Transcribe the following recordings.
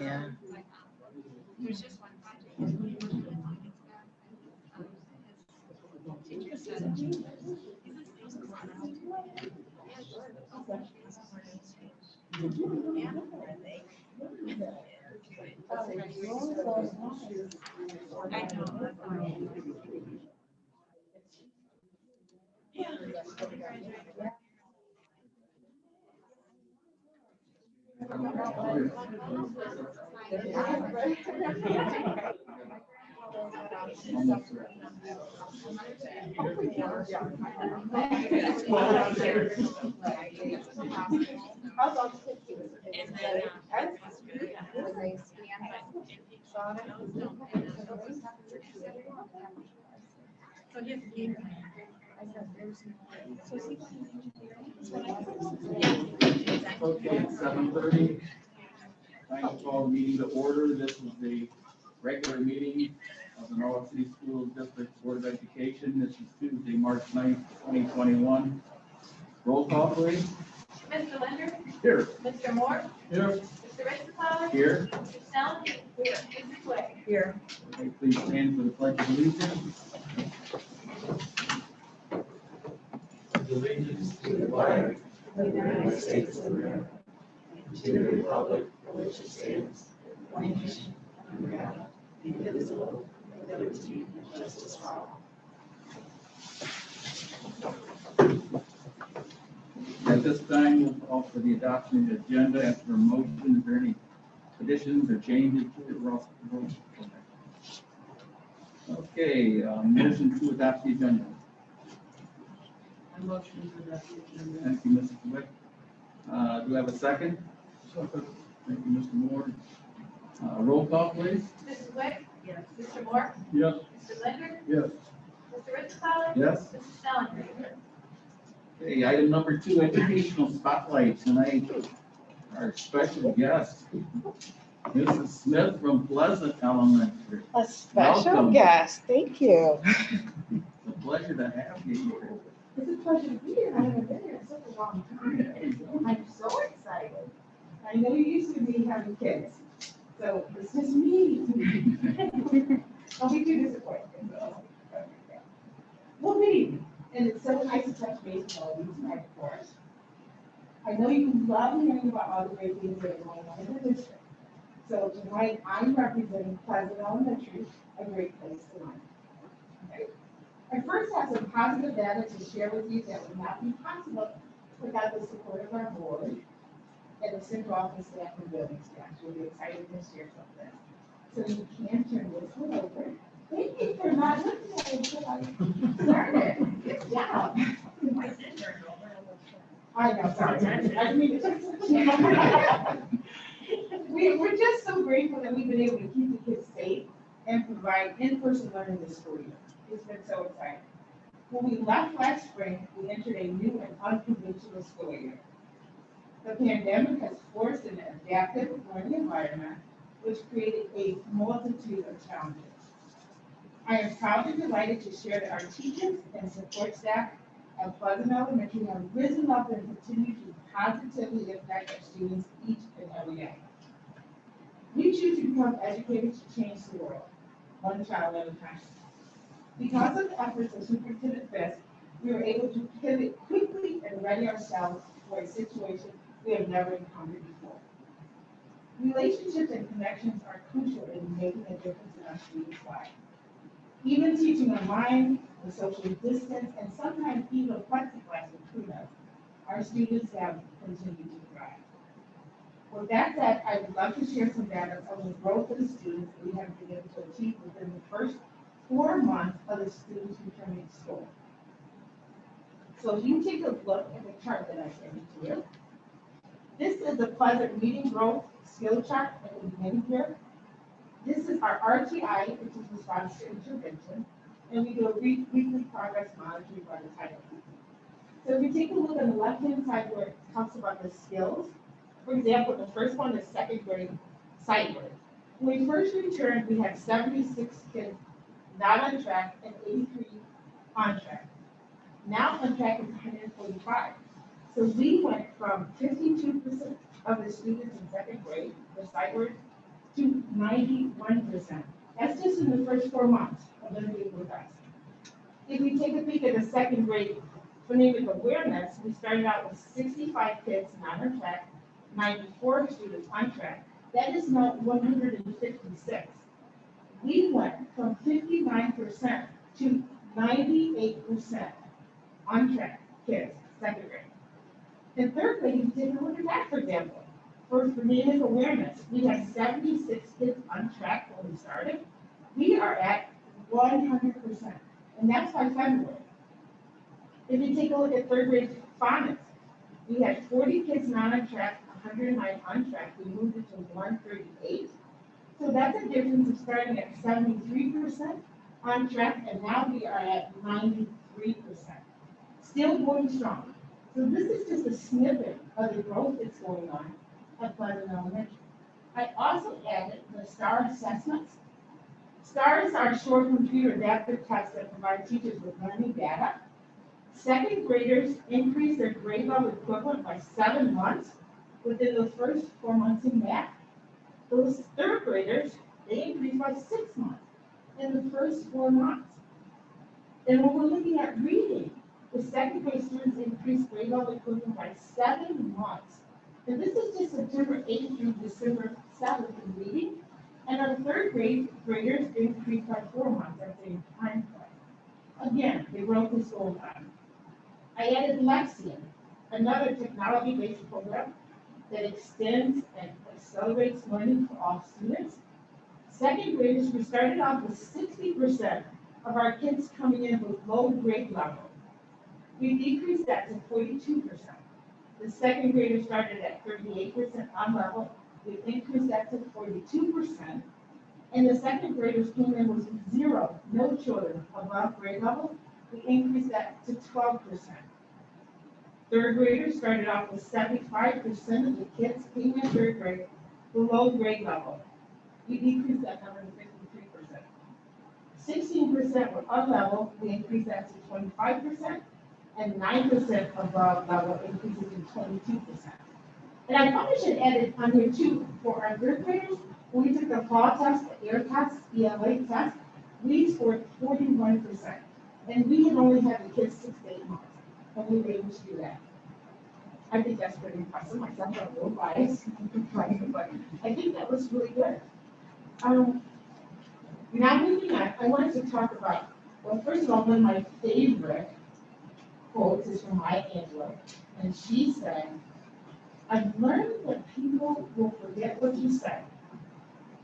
Yeah. There's just one project. Teacher said, I know. And then it was good. So he Okay, 7:30. Time to call the meeting to order. This is the regular meeting of the Norwalk City School District Board of Education. This is Tuesday, March 9th, 2021. Roll call, please. Mr. Linder? Here. Mr. Moore? Here. Mr. Ritzfather? Here. Mr. Snell? Here. Mrs. Wade? Here. Okay, please stand for the pledge of allegiance. Allegiance to the flag of the United States of America, and to the republic for which it stands, one nation, under God, indivisible, with liberty and justice for all. At this time, we'll call for the adoption of the agenda. After a motion, is there any additions or changes to it, Ross? Okay, motion to adopt the agenda. Motion to adopt the agenda. Thank you, Mrs. Wick. Do I have a second? Thank you, Mr. Moore. Roll call, please. Mrs. Wick? Yes. Mr. Moore? Yes. Mr. Linder? Yes. Mr. Ritzfather? Yes. Mrs. Snell? Okay, item number 2, educational spotlight. Tonight, our special guest, Mrs. Smith from Pleasant Elementary. A special Welcome. guest, thank you. It's a pleasure to have you here. It's a pleasure to be here. I haven't been here in such a long time. I'm so excited. I know you used to be having kids, so it's just me. I'll be too disappointed. Well, good evening, and it's so nice to touch base with all of you tonight, of course. I know you love hearing about all the great things that are going on in the district. So tonight, I'm representing Pleasant Elementary, a great place to learn. Okay. I first have some positive data to share with you that would not be possible without the support of our board and the central office staff and building staff. We'll be excited to share something. So you can turn this one over. Thank you for not looking at it until I started. Good job. I know, sorry. I mean, we're just so grateful that we've been able to keep the kids safe and provide in-person learning this school year. It's been so exciting. When we left last spring, we entered a new and unconventional school year. The pandemic has forced an adaptive learning environment, which created a multitude of challenges. I am proud and delighted to share that our teachers and support staff at Pleasant Elementary have risen up and continue to positively impact our students each and every day. We choose to become educators to change the world, one child at a time. Because of the efforts of Superintendent Fisk, we were able to pivot quickly and ready ourselves for a situation we have never encountered before. Relationships and connections are crucial in making a difference in our students' lives. Even teaching online, the social distance, and sometimes even plexiglass between us, our students have continued to thrive. With that said, I would love to share some data on the growth of the students we have been able to achieve within the first 4 months of the students returning to school. So if you take a look at the chart that I sent to you, this is the Pleasant Reading Growth Skill Chart at the beginning here. This is our RTI, which is response to intervention, and we do a weekly progress monitoring by the title. So if you take a look on the left-hand side where it talks about the skills, for example, the first one is second grade sight work. When we first returned, we had 76 kids not on track and 83 on track. Now on track is 145. So we went from 52% of the students in second grade with sight work to 91%. That's just in the first 4 months of living with us. If we take a peek at the second grade phonemic awareness, we started out with 65 kids not on track, 94 students on track. That is now 156. We went from 59% to 98% on track kids, second grade. In third grade, you take a look at that, for example. For phonemic awareness, we had 76 kids on track when we started. We are at 100%, and that's by February. If you take a look at third grade phonics, we had 40 kids not on track, 109 on track. We moved it to 138. So that's a difference of starting at 73% on track, and now we are at 93%. Still going strong. So this is just a snippet of the growth that's going on at Pleasant Elementary. I also added the STAR assessments. STARs are short computer adaptive tests that provide teachers with learning data. Second graders increase their grade level equivalent by 7 months within the first 4 months in math. Those third graders, they increase by 6 months in the first 4 months. And when we're looking at reading, the second grade students increase grade level equivalent by 7 months. And this is just September 8th through December 7th in reading. And our third grade graders increase by 4 months at the same time frame. Again, the growth is going on. I added Lexion, another technology-based program that extends and accelerates learning for all students. Second graders, we started off with 60% of our kids coming in with low grade level. We decreased that to 42%. The second graders started at 38% on level. We increased that to 42%. And the second graders came in with no children above grade level. We increased that to 12%. Third graders started off with 75% of the kids came in third grade below grade level. We decreased that number to 53%. 16% were on level. We increased that to 25%. And 9% above level increases to 22%. And I probably should add it on here too for our third graders. When we took the fall test, the air test, ELA test, we scored 41%. And we had only had the kids 6 to 8 months, and we were able to do that. I think that's pretty impressive. Myself, I'm a little biased, but I think that was really good. Now moving on, I wanted to talk about, well, first of all, one of my favorite quotes is from Maya Angelou, and she said, "I've learned that people will forget what you said.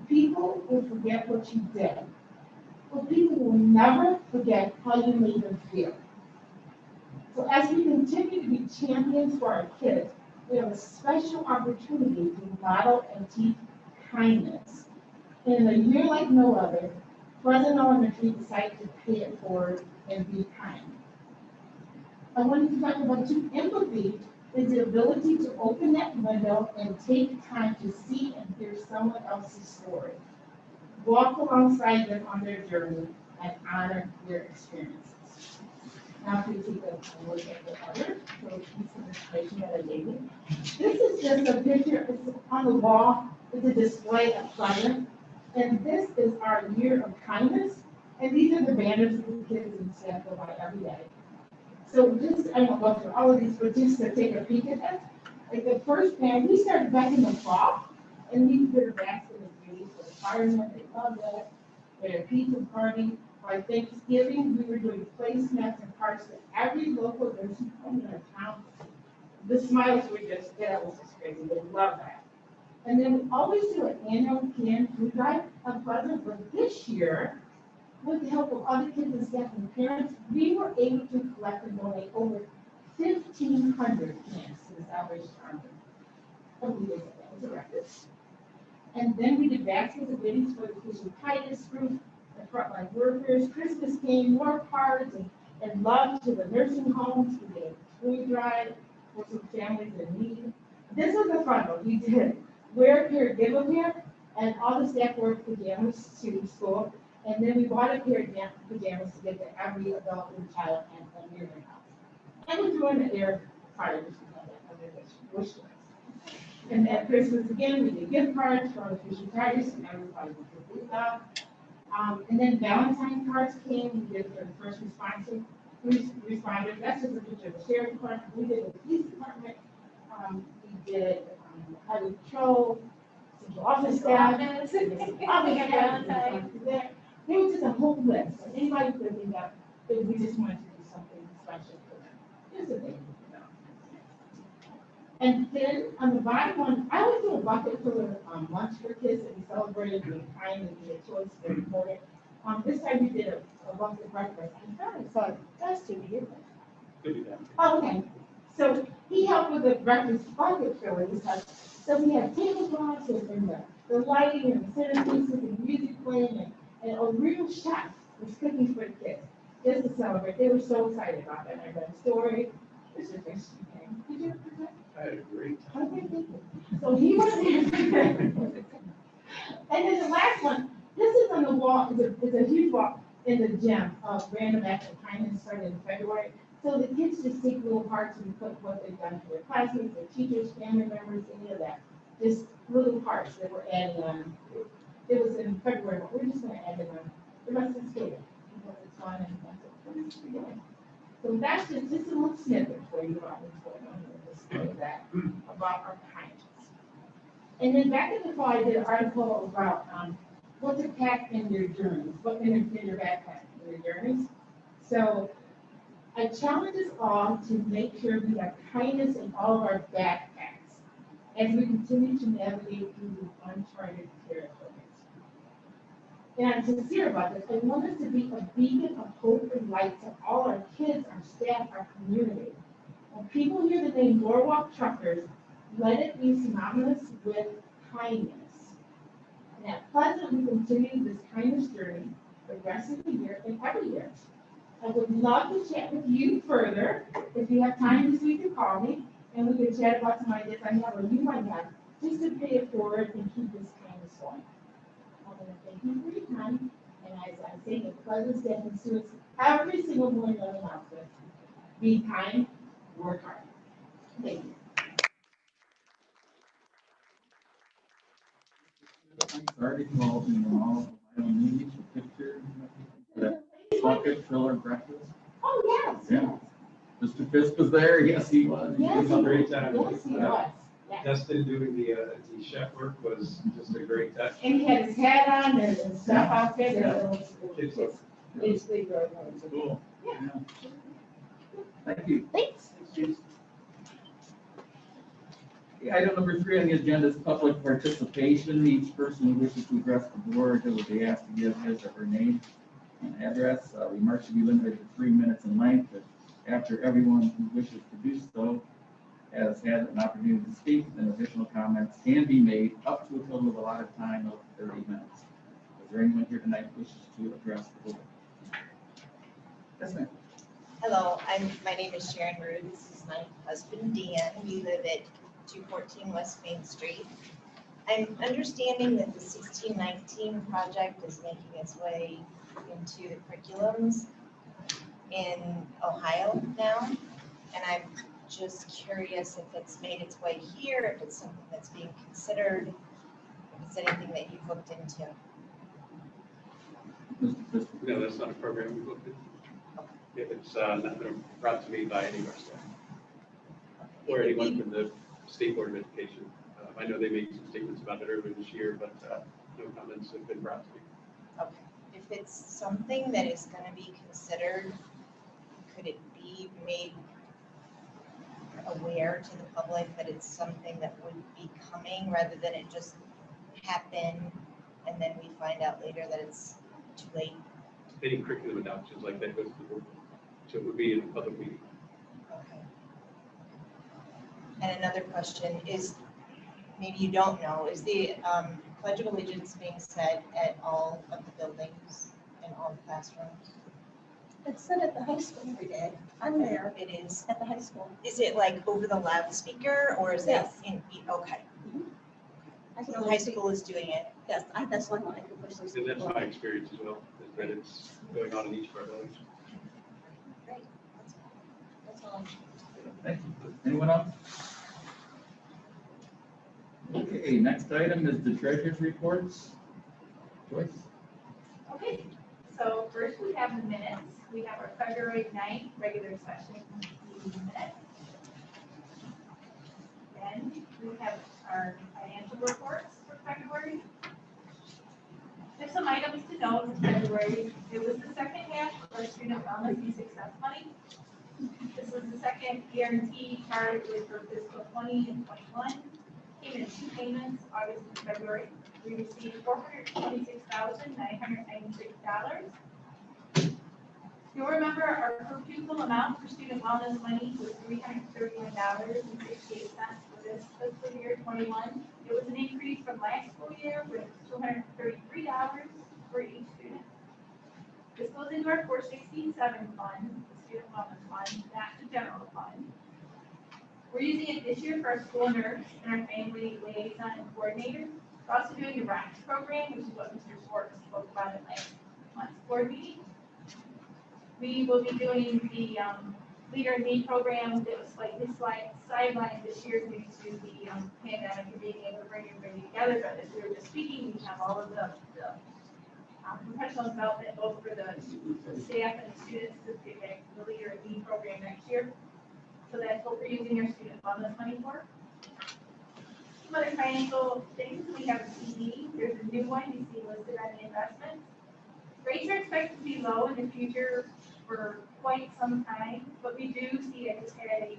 People will forget what you did. But people will never forget how you made them feel." So as we continue to be champions for our kids, we have a special opportunity to model and teach kindness. In a year like no other, Pleasant Elementary decided to pay it forward and be kind. I wanted to talk about too. Empathy is the ability to open that window and take time to see and hear someone else's story. Walk alongside them on their journey and honor their experiences. Now, if you take a look at the other little piece of information that I gave you. This is just a picture, it's on the wall, it's a display of Pleasant. And this is our year of kindness. And these are the banners that the kids and staff go by every day. So just, I won't go through all of these, but just to take a peek at that. Like the first banner, we started back in the fall, and we did a basket of beauty for the firemen, they loved it. We had a pizza party. By Thanksgiving, we were doing placemats and parts at every local nursing home in our town. The smiles were just, that was just crazy, they loved that. And then we always do an annual canned food drive on Pleasant, but this year, with the help of other kids and staff and parents, we were able to collect and donate over 1,500 cans to the Salvation Army. I believe that was a record. And then we did baskets of goodies for the Christian Titus group, the frontline workers. Christmas came, more cards and love to the nursing homes. We did a food drive for some families in need. This was the fun one. We did wear a pair, give a pair, and all the staff wore pajamas to school. And then we bought a pair of pajamas to give to every adult and child near their house. And we threw in the air fryer, just because that under the wish list. And at Christmas again, we did gift cards for the Fisher Tigers, and everybody was really loud. And then Valentine cards came, we did for the first responders, that's just a picture of the sheriff department, we did the police department, we did, highway patrol, central office staff. There was just a whole list, and anybody could think of, if we just wanted to do something special for them. Here's the thing. And then on the bottom one, I always do a bucket for the lunch for kids that we celebrated, being kind and being a choice, very important. This time we did a bucket breakfast. I thought I saw it last year, didn't I? Could be that. Oh, okay. So he helped with the breakfast bucket filling because, so we had tablecloths and the lighting and the centerpieces and music playing and a real chef was cooking for the kids, just to celebrate. They were so excited about that. I read the story. It's just interesting. Did you? I had a great time. Okay, thank you. So he was there. And then the last one, this is on the wall, it's a huge wall in the gym of random acts of kindness started in February. So the kids just take little hearts and put what they've done for their classmates, their teachers, family members, any of that. Just little hearts that we're adding on. It was in February, but we're just gonna add it on the rest of the school. Because it's fun and that's what we're doing. So that's just a little snippet for you about what's going on here, just so that about our kindness. And then back in the fall, I did an article about what to pack in your journeys, what in your backpack in your journeys. So I challenge us all to make sure we have kindness in all of our backpacks as we continue to navigate through these uncharted territories. And I'm sincere about this. I want us to be a beacon of hope and light to all our kids, our staff, our community. When people hear the name Boardwalk Truckers, let it be synonymous with kindness. And at Pleasant, we continue this kindness journey the rest of the year and every year. I would love to chat with you further. If you have time this week to call me, and we can chat about some ideas I have or you might have, just to pay it forward and keep this kindness going. I want to thank you for your time, and as I say, the Pleasant staff and students every single morning on the announcement, be kind, work hard. Thank you. Already involved in all my own needs, pictures, that bucket filler breakfast. Oh, yes. Yeah. Mr. Fisk was there, yes, he was. He Yes, did a great job. Yes, he was. Yes. Justin doing the chef work was just a great touch. And he had his hat on and stuff out there. Yeah. It's big, very nice. Cool. Yeah. Yeah. Thank you. Thanks. Item number 3 on the agenda is public participation. Each person who wishes to address the board will be asked to give his or her name and address. Remarks should be limited to 3 minutes in length. But after everyone who wishes to do so has had an opportunity to speak, then additional comments can be made up to a total of allotted time of 30 minutes. Is there anyone here tonight who wishes to address the board? Yes, ma'am. Hello, my name is Sharon Rude. This is my husband, Dan. We live at 214 West Main Street. I'm understanding that the 1619 project is making its way into the curriculums in Ohio now. And I'm just curious if it's made its way here, if it's something that's being considered, if it's anything that you've looked into. Mr. Fisk. No, that's not a program we looked at. If it's not been brought to me by any of our staff or anyone from the State Board of Education. I know they made some statements about it earlier this year, but no comments have been brought to me. Okay, if it's something that is going to be considered, could it be made aware to the public that it's something that would be coming rather than it just happen and then we find out later that it's too late? Any curriculum adoptions like that goes to the board, so it would be in a public meeting. Okay. And another question is, maybe you don't know, is the Pledge of Allegiance being said at all of the buildings and all the classrooms? It's said at the high school every day. I'm there It is. at the high school. Is it like over the loudspeaker or is it Yes. in, okay. I can So only high speak- school is doing it. Yes, that's one I can personally speak And that's for. my experience as well, is that it's going on in each of our buildings. Great. That's all. Thank you. Anyone else? Okay, next item is the treasurer's reports. Joyce? Okay, so first we have the minutes. We have our February 9th regular session meeting minutes. Then we have our financial reports for February. There's some items to note in February. It was the second half of our student wellness and success money. This was the second guarantee card for fiscal 20 and 21. Came in 2 payments, August and February. We received $426,996. You'll remember our per pupil amount for student wellness money was $331.68 for this fiscal year 21. It was an increase from last school year with $233 for each student. This goes into our 467 fund, the student wellness fund, not the general fund. We're using it this year for our school nurse and our family liaison and coordinator. We're also doing the RACS program, which is what Mr. Schwartz spoke about at last month's board meeting. We will be doing the Leader in Me program that was slightly sidelined this year due to the pandemic and being able to bring everybody together. But as we were just speaking, we have all of the professional development both for the staff and the students to get back to the Leader in Me program next year. So that's what we're using our student wellness money for. Some other financial things, we have a CD. There's a new one you see listed on the investments. Rates are expected to be low in the future for quite some time, but we do see, I just had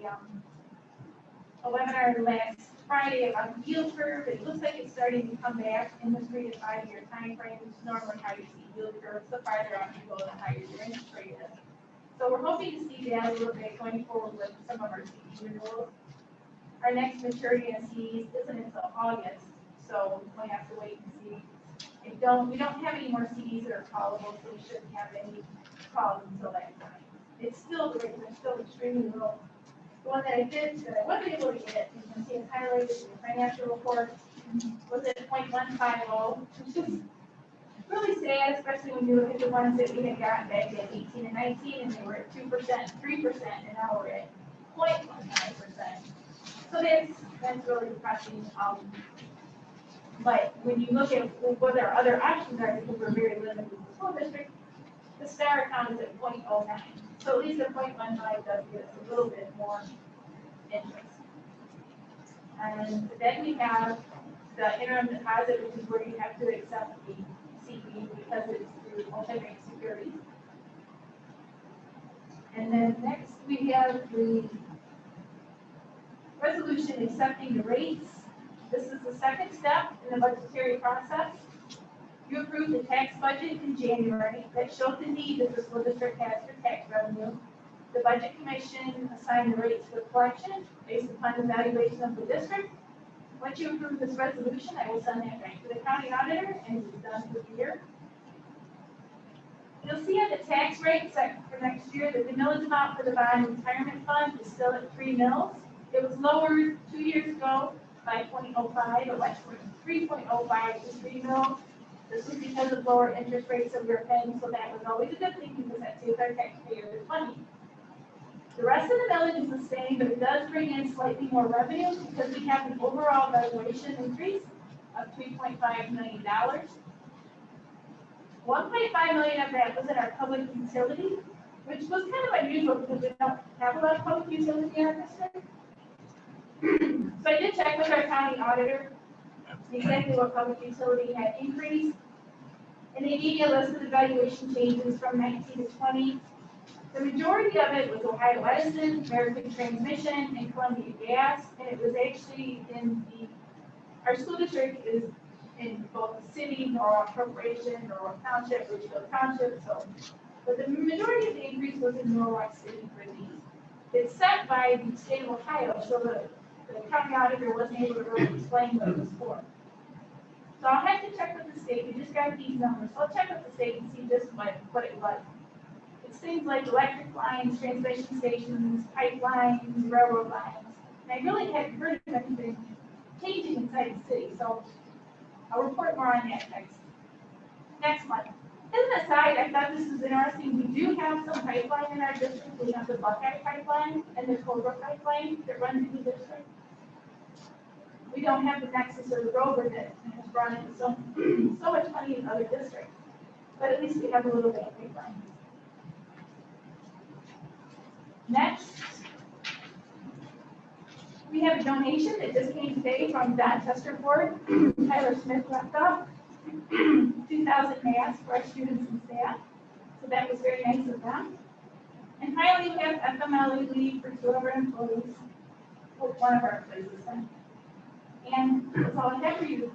a webinar last Friday about the yield curve. It looks like it's starting to come back in the 3 to 5 year time frame, which is normally how you see yield curves. The farther out you go, the higher your interest rate is. So we're hoping to see that a little bit going forward with some of our CD renewals. Our next maturity in CDs isn't until August, so we'll have to wait and see. We don't have any more CDs that are callable, so we shouldn't have any calls until that time. It's still great, they're still extremely low. The one that I wasn't able to get, you can see it's highlighted in the financial report, was at 0.150, which is really sad, especially when you look at the ones that we had gotten back in 18 and 19, and they were at 2%, 3%, and now we're at 0.19%. So that's really depressing. But when you look at what our other options are, because we're very limited to the school district, the STAR account is at 0.09. So at least the 0.15 does give us a little bit more interest. And then we have the interim deposit, which is where you have to accept the CD because it's through multi-bank security. And then next we have the resolution accepting the rates. This is the second step in the budgetary process. You approved the tax budget in January that showed the need that the school district has for tax revenue. The budget commission assigned the rates for collection based upon the valuation of the district. Once you approve this resolution, I will send that back to the county auditor and it's done for the year. You'll see on the tax rate set for next year that the millage amount for the bond retirement fund is still at 3 mils. It was lowered 2 years ago by 0.05. It went from 3.05 to 3 mils. This was because of lower interest rates that we were paying, so that was always a good thing because that saves our taxpayers money. The rest of the millage is the same, but it does bring in slightly more revenue because we have an overall valuation increase of $3.5 million. $1.5 million of that was in our public utility, which was kind of unusual because we don't have a lot of public utility in our district. So I did check with our county auditor exactly what public utility had increased. And they gave me a list of the valuation changes from 19 to 20. The majority of it was Ohio Edison, American Transmission, and Columbia Gas. And it was actually our school district is in both the city, Norwalk Corporation, Norwalk Township, Ridgefield Township. So, but the majority of the increase was in Norwalk City for these. It's set by the state of Ohio, so the county auditor wasn't able to really explain what it was for. So I'll have to check with the state. We just got these numbers. So I'll check with the state and see just what it was. It's things like electric lines, transmission stations, pipelines, railroad lines. And I really hadn't heard of anything changing inside the city. So I'll report more on that next month. As an aside, I thought this was interesting. We do have some pipeline in our district. We have the Buckeye pipeline and the Cobra pipeline that runs in the district. we don't have the nexus or the rover that has brought in so much money in other districts. But at least we have a little bit of paper. Next, we have a donation that just came today from Untitled Chapter. Tyler Smith left off 2,000 masks for our students and staff. So that was very nice of them. And finally, we have FMLA leave for 2 of our employees, well, 1 of our employees this time. And that's all I have for you.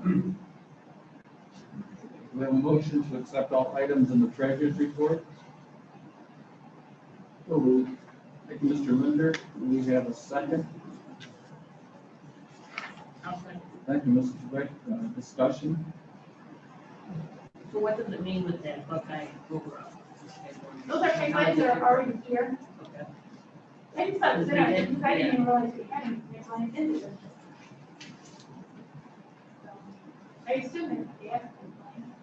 We have a motion to accept all items in the treasurer's report. So moved. Thank you, Mr. Linder. Do we have a second? Thank you, Mrs. Beck. Discussion? So what does it mean with that Buckeye program? Those are pipelines that are already here. Okay. I just thought that I didn't even realize we had any pipelines in the district. So, I assume it's gas pipeline.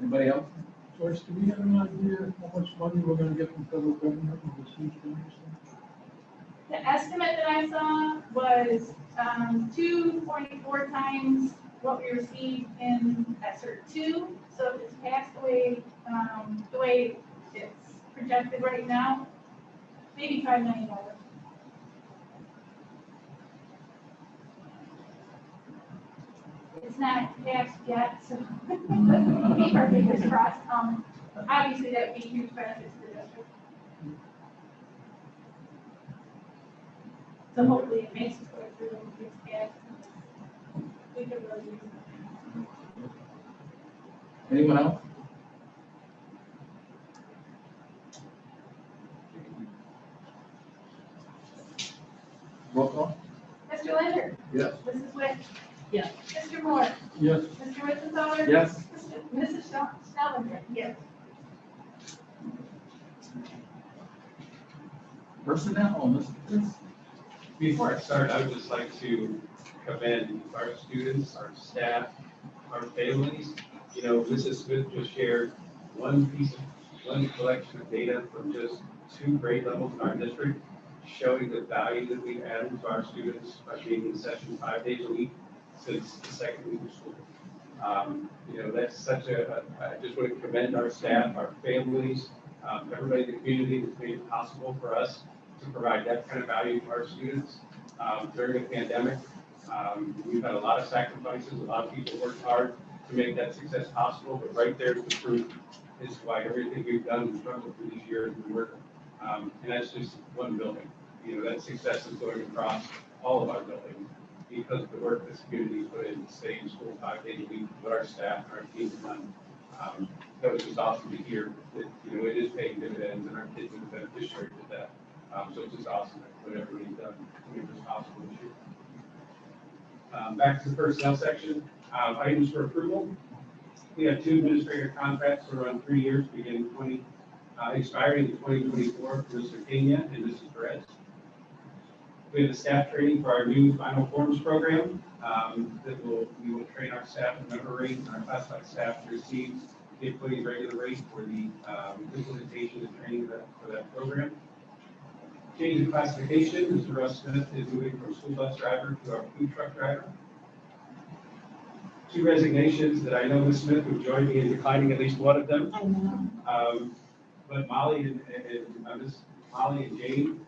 Anybody else? George, do we have an idea how much money we're gonna get from federal government with this huge donation? The estimate that I saw was 2.4 times what we received in ESER 2. So if it's passed away, the way it's projected right now, maybe $5 million. It's not passed yet, so keep our fingers crossed. Obviously, that would be a huge benefit to the district. So hopefully it makes its way through and gets passed. We could really use it. Anyone else? Roll call? Mr. Linder? Yes. Mrs. Witt? Yes. Mr. Moore? Yes. Mr. Ritzenthaler? Yes. Mrs. Snellinger? Yes. Personnel, Mr. Chris. Before I start, I would just like to commend our students, our staff, our families. You know, Mrs. Smith just shared one collection of data from just 2 grade levels in our district, showing the value that we've added to our students by being in session 5 days a week since the second week of school. You know, that's such I just want to commend our staff, our families, everybody in the community that's made it possible for us to provide that kind of value to our students. During the pandemic, we've had a lot of sacrifices, a lot of people worked hard to make that success possible, but right there's the proof is why everything we've done and struggled through these years, we work. And that's just one building. You know, that success is going across all of our buildings because of the work this community put in to stay in school 5 days a week, what our staff and our team's done. That was just awesome to hear that, you know, it is paying dividends and our kids are the beneficiaries of that. So it's just awesome that what everybody's done to make this possible this year. Back to the personnel section, items for approval. We have 2 administrator contracts for around 3 years, beginning expiring in 2024 for Mr. Pena and Mrs. Perez. We have the staff training for our new final forms program that we will train our staff at member rate and our classified staff to receive the employee regular rate for the implementation and training for that program. Change in classification, Mr. Russ Smith is moving from school bus driver to our food truck driver. 2 resignations that I know Ms. Smith would join me in declining at least one of them. I know. But Molly and Jane,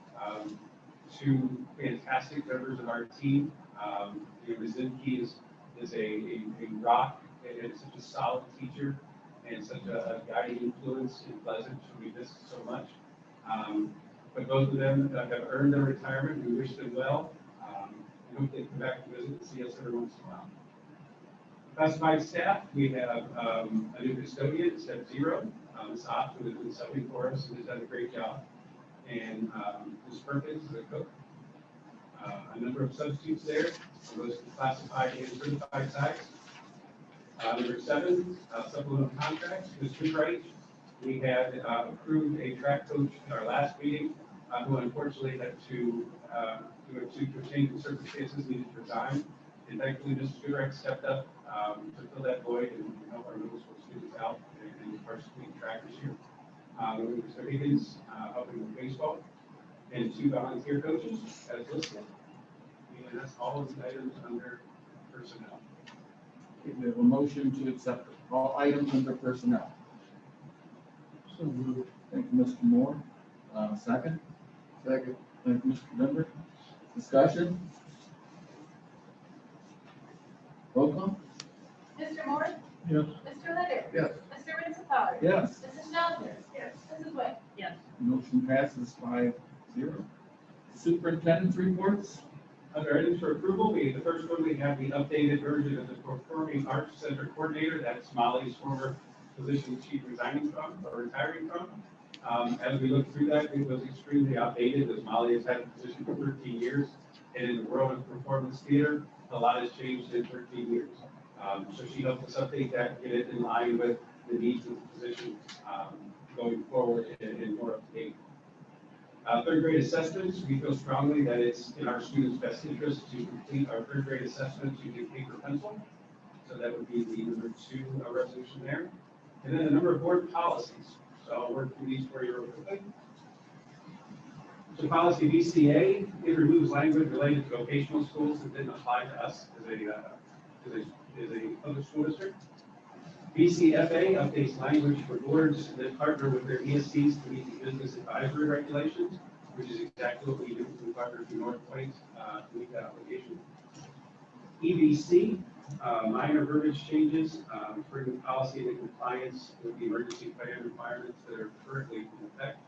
2 fantastic members of our team. You know, Ms. Zimke is a rock and such a solid teacher and such a guiding influence in Pleasant. We miss so much. But both of them have earned their retirement. We wish them well. I hope they come back to visit and see us every once in a while. Classified staff, we have a new custodian, step 0. Ms. Ott, who has been subbing for us and has done a great job. And Ms. Perkins is a cook. A number of substitutes there, on both the classified and certified sides. Number 7, supplemental contracts. Mr. Wright, we had approved a track coach in our last meeting, who unfortunately had to, due to changing circumstances, needed to resign. And thankfully, Mr. Goodrick stepped up to fill that void and help our middle school students out and participate in track this year. Mr. Higgins, helping with baseball, and 2 volunteer coaches as listed. And that's all of the items under personnel. Okay, we have a motion to accept all items under personnel. So moved. Thank you, Mr. Moore. Second? Second. Thank you, Mr. Linder. Discussion? Roll call? Mr. Moore? Yes. Mr. Linder? Yes. Mr. Ritzenthaler? Yes. Mrs. Shelter? Yes. Mrs. Witt? Yes. Motion passes 5-0. Superintendents reports? Under items for approval, the first one, we have the updated version of the Performing Arts Center Coordinator. That's Molly's former position she's resigning from or retiring from. As we looked through that, it was extremely outdated as Molly has had a position for 13 years. And in the world of performance theater, a lot has changed in 13 years. So she helped us update that, get it in line with the needs of the position going forward and more up to date. Third grade assessments, we feel strongly that it's in our students' best interest to complete our third grade assessments using paper pencil. So that would be the number 2 resolution there. And then a number of board policies. So I'll work through these for you real quickly. So policy VCA, it removes language related to vocational schools that didn't apply to us as a public school district. VCFA updates language for boards that partner with their ESCs to meet the business advisory regulations, which is exactly what we do. We partner with North Point to meet that obligation. EBC, minor verbiage changes, bringing policy into compliance with the emergency plan requirements that are currently in effect.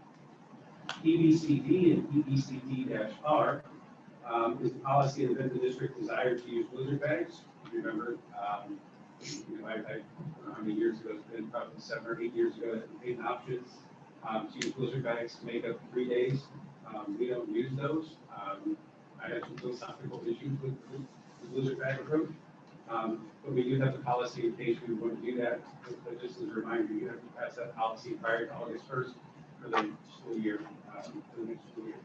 EBCD and EBCD-R is the policy that the district desired to use blizzard bags. If you remember, I don't know how many years ago, it's been probably 7 or 8 years ago that we made an option to use blizzard bags to make up 3 days. We don't use those. I have some philosophical issues with the blizzard bag approach. But we do have the policy in case we want to do that. But just as a reminder, you have to pass that policy prior to August 1st for the school year, for the next school year.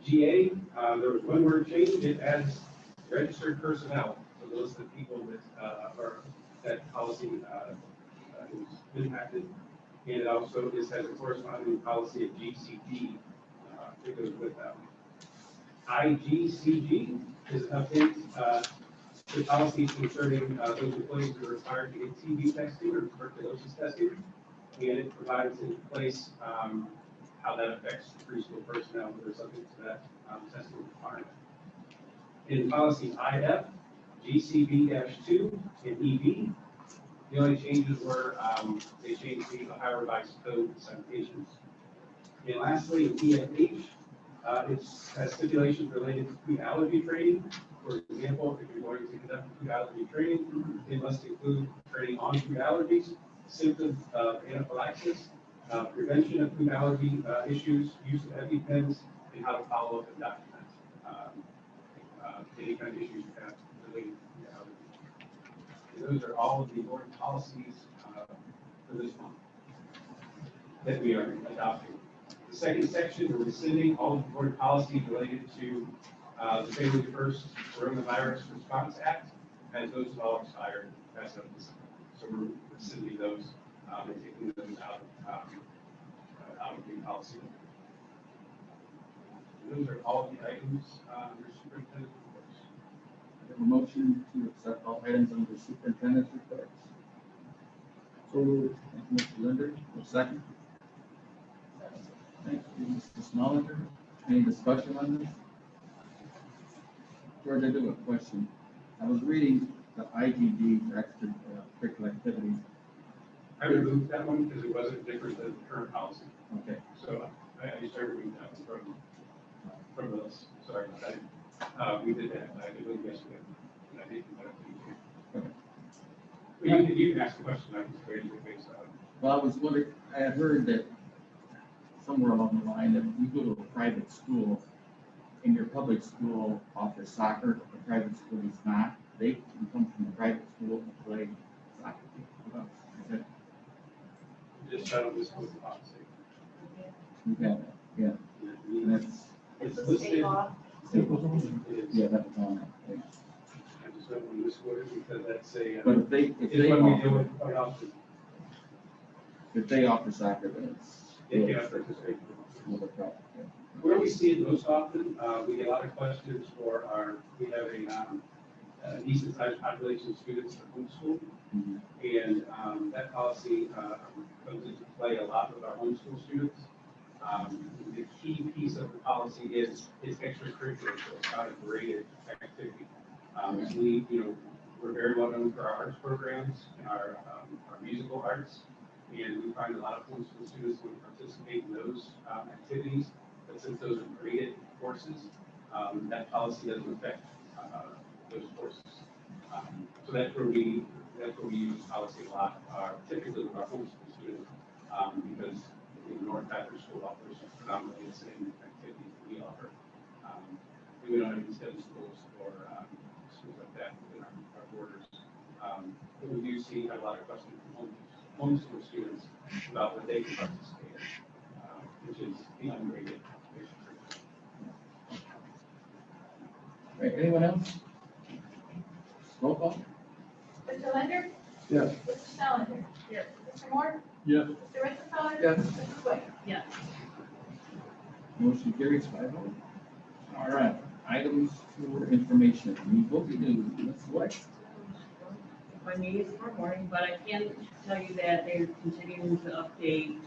GA, there was one word change. It adds registered personnel. So those are the people that policy is impacted. And it also has a corresponding policy of GCD that goes with that. IGCG is an update to policies concerning those employees who are required to get TB testing or tuberculosis testing. And it provides in place how that affects preschool personnel that are subject to that testing requirement. In policy IF, GCB-2 and EB, the only changes were they changed the Ohio Revised Code citations. And lastly, in EFH, it has stipulations related to food allergy training. For example, if you're going to conduct food allergy training, it must include training on food allergies, symptoms of anaphylaxis, prevention of food allergy issues, use of EpiPens, and how to follow up and document any kind of issues you have related to allergy. And those are all of the board policies for this month that we are adopting. The second section, we're rescinding all of the board policies related to the Family First Coronavirus Response Act, as those have all expired as of December. So we're rescinding those and taking those out of the policy. Those are all the items under superintendent reports. I have a motion to accept all items under superintendent's reports. So moved. Thank you, Mr. Linder. A second. Thank you, Mr. Smollinger. Any discussion on this? George, I do have a question. I was reading the IGD for extracurricular activities. I removed that one because it wasn't different than the current policy. Okay. So I just removed that one from the list. Sorry, we did that. I did it yesterday. And I didn't put it in here. But you can ask a question. I can raise it based on. Well, I was wondering, I had heard that somewhere along the line that you go to a private school and your public school offers soccer, but the private school is not. They can come from the private school and play soccer. Is it? Just settle this with the policy. You got that, yeah. And that's, It's It's a state law. yeah, that's on it. I just don't want to misquote it because that's a. But if they It's what we offer- do it quite often. if they offer soccer, then it's. They cannot participate. Another problem, yeah. Where we see it most often, we get a lot of questions for we have a decent sized population of students that homeschool. Mhm. And that policy comes into play a lot with our homeschool students. The key piece of the policy is extracurricular, so it's not a graded activity. We're very well known for our arts programs and our musical arts. And we find a lot of homeschool students who participate in those activities, but since those are graded courses, that policy doesn't affect those courses. So that's where we use policy a lot, typically with our homeschool students, because North Patrick School offers predominantly the same activities that we offer. We don't have any STEM schools or schools like that within our borders. But we do see a lot of questions from homeschool students about what they can participate in, which is the ungraded. Right, anyone else? Roll call? Mr. Linder? Yes. Mr. Salinger? Yes. Mr. Moore? Yes. Mr. Ritzenthaler? Yes. Mrs. Swift? Yes. Motion carries 5-0. All right, items for information. We will be doing, Ms. White. My meeting is tomorrow morning, but I can tell you that they're continuing to update,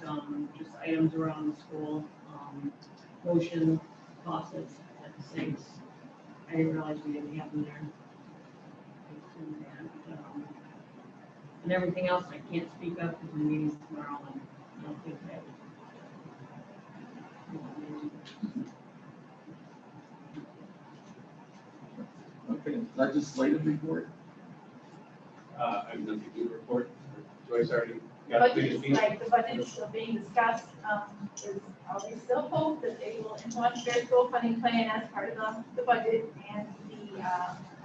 just items around the school, motion, faucets, at the sinks. I didn't realize we didn't have them there. And everything else I can't speak of because the meeting's tomorrow and I don't think that. Okay, legislative report. I have nothing to report. Joyce already The got the budget biggest is piece. like, the budget is still being discussed, there's always still hope that they will implement their school funding plan as part of the budget and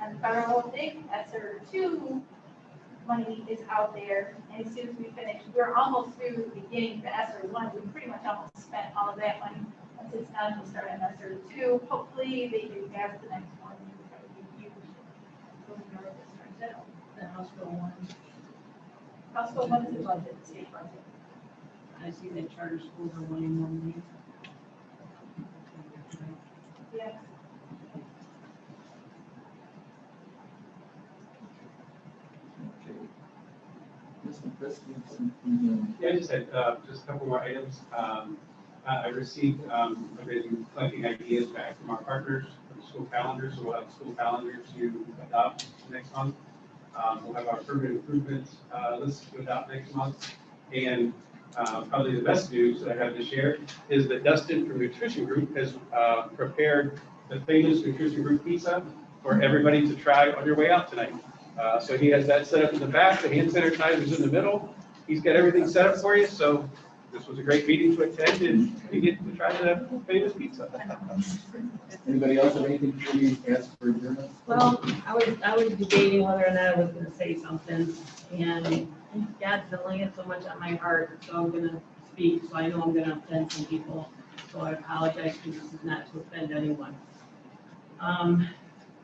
and federal thing, ESSER two money is out there, and as soon as we finish, we're almost through getting the ESSER one, we pretty much almost spent all of that money. Once it's done, we'll start on ESSER two, hopefully they do pass the next one, that would be huge. So we know this turns out. The House Bill 1, House Bill one is the budget, the state budget. I see that charter schools are wanting more money. Yeah. Okay. Mr. President, something, Yeah, I just had just a couple more items. I received, I've been collecting ideas back from our partners for the school calendar, so we'll have a school calendar to adopt next month. We'll have our permanent improvements list to adopt next month. And probably the best news that I have to share is that Dustin from Nutrition Group has prepared the famous Nutrition Group pizza for everybody to try on your way out tonight. So he has that set up in the back, the hand sanitizer's in the middle. He's got everything set up for you, so this was a great meeting to attend and you get to try the famous pizza. anybody else have anything for me to ask for adjournment? Well, I was debating whether or not I was gonna say something, and God's been laying so much on my heart, so I'm gonna speak, so I know I'm gonna offend some people, so I apologize, because this is not to offend anyone.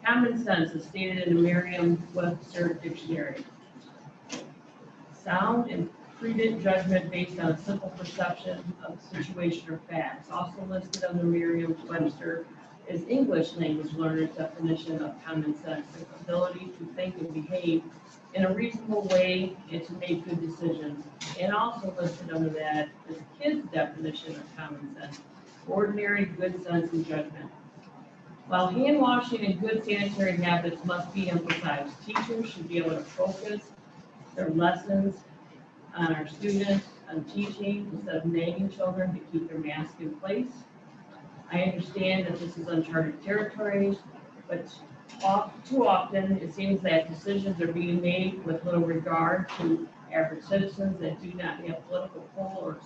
Common sense is stated in the Merriam-Webster dictionary. Sound and prudent judgment based on simple perception of situation or facts. Also listed under Merriam-Webster is English language learner's definition of common sense, the ability to think and behave in a reasonable way and to make good decisions. And also listed under that is kids' definition of common sense, ordinary good sense and judgment. While hand washing and good sanitary habits must be emphasized, teachers should be able to focus their lessons on our students, on teaching, instead of nagging children to keep their mask in place. I understand that this is uncharted territory, but too often it seems that decisions are being made with little regard to average citizens that do not have political pull or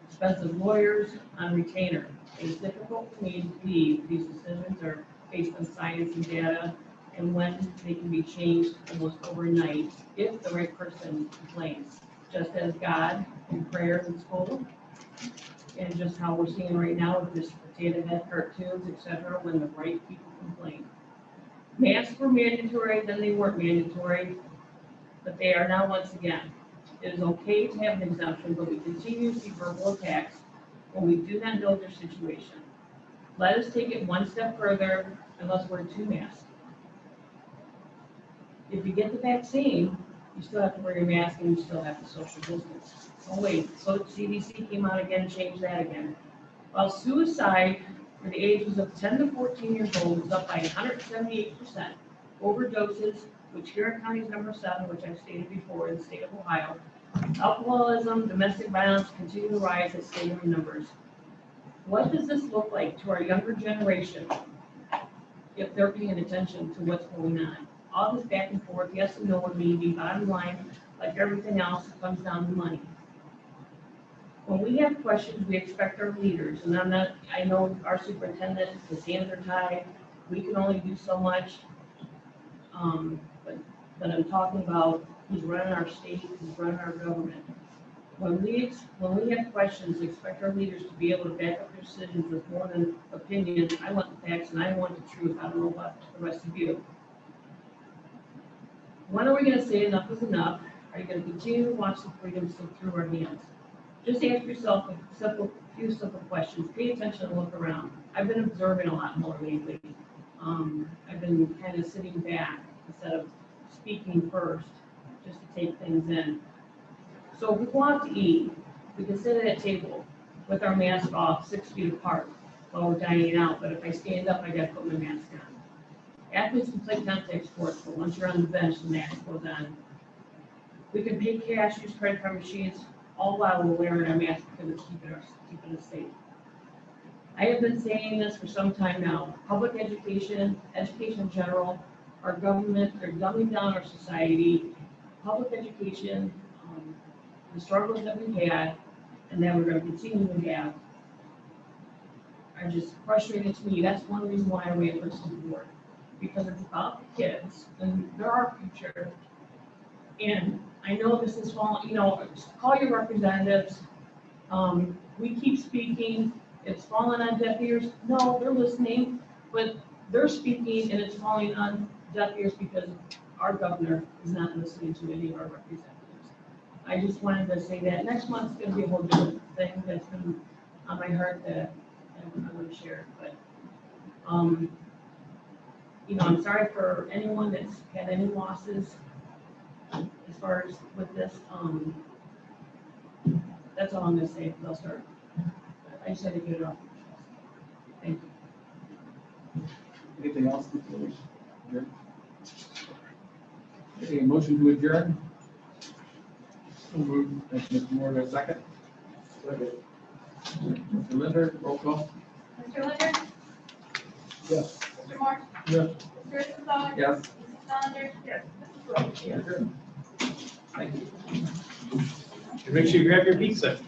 expensive lawyers on retainer. It is difficult for me to believe these decisions are based on science and data and when they can be changed almost overnight if the right person complains, just as God in prayers in school, and just how we're seeing right now with this potato head cartoons, etc., when the right people complain. Masks were mandatory, then they weren't mandatory, but they are now once again. It is okay to have an exemption, but we continue to see verbal attacks when we do not know their situation. Let us take it one step further and let's wear 2 masks. If you get the vaccine, you still have to wear your mask and you still have to social distance. Oh wait, so CDC came out again, changed that again. While suicide for the ages of 10 to 14 years old is up by 178%, overdoses, which Huron County is number 7, which I've stated before in the state of Ohio, alcoholism, domestic violence continue to rise at staggering numbers. What does this look like to our younger generation if they're paying attention to what's going on? All this back and forth, yes and no, and maybe, bottom line, like everything else, it comes down to money. When we have questions, we expect our leaders, and I know our superintendent, his hands are tied, we can only do so much. But I'm talking about, he's running our state, he's running our government. When we have questions, we expect our leaders to be able to back up their decisions with more than opinions. I want the facts and I want the truth. I don't know about the rest of you. When are we going to say enough is enough? Are you going to continue to watch the freedom slip through our hands? Just ask yourself a few simple questions. Pay attention and look around. I've been observing a lot more lately. I've been kind of sitting back instead of speaking first, just to take things in. So if we go out to eat, we can sit at a table with our mask off 6 feet apart while we're dining out, but if I stand up, I gotta put my mask on. Athletes can play contact sports, but once you're on the bench, the mask goes on. We can pay cash, use credit card machines, all while we're wearing our mask because it's keeping us safe. I have been saying this for some time now. Public education in general, our government, they're dumbing down our society. Public education, the struggles that we had and that we're going to continue to have are just frustrating to me. That's one reason why I ran for school board, because it's about the kids and they're our future. And I know this is falling, call your representatives. We keep speaking, it's falling on deaf ears. No, they're listening, but they're speaking and it's falling on deaf ears because our governor is not listening to any of our representatives. I just wanted to say that next month's going to be a whole different thing that's been on my heart that I want to share. But, I'm sorry for anyone that's had any losses as far as with this. That's all I'm going to say. I'll start. I just had to get it off. Thank you. Anything else? Okay, motion to adjourn. Thank you, Mr. Moore, a second. Mr. Linder, roll call. Mr. Linder? Yes. Mr. Moore? Yes. Mr. Isabella? Yes. Mrs. Saunders? Yes. Mrs. Wood? Adjourn. Thank you. And make sure you grab your pizza.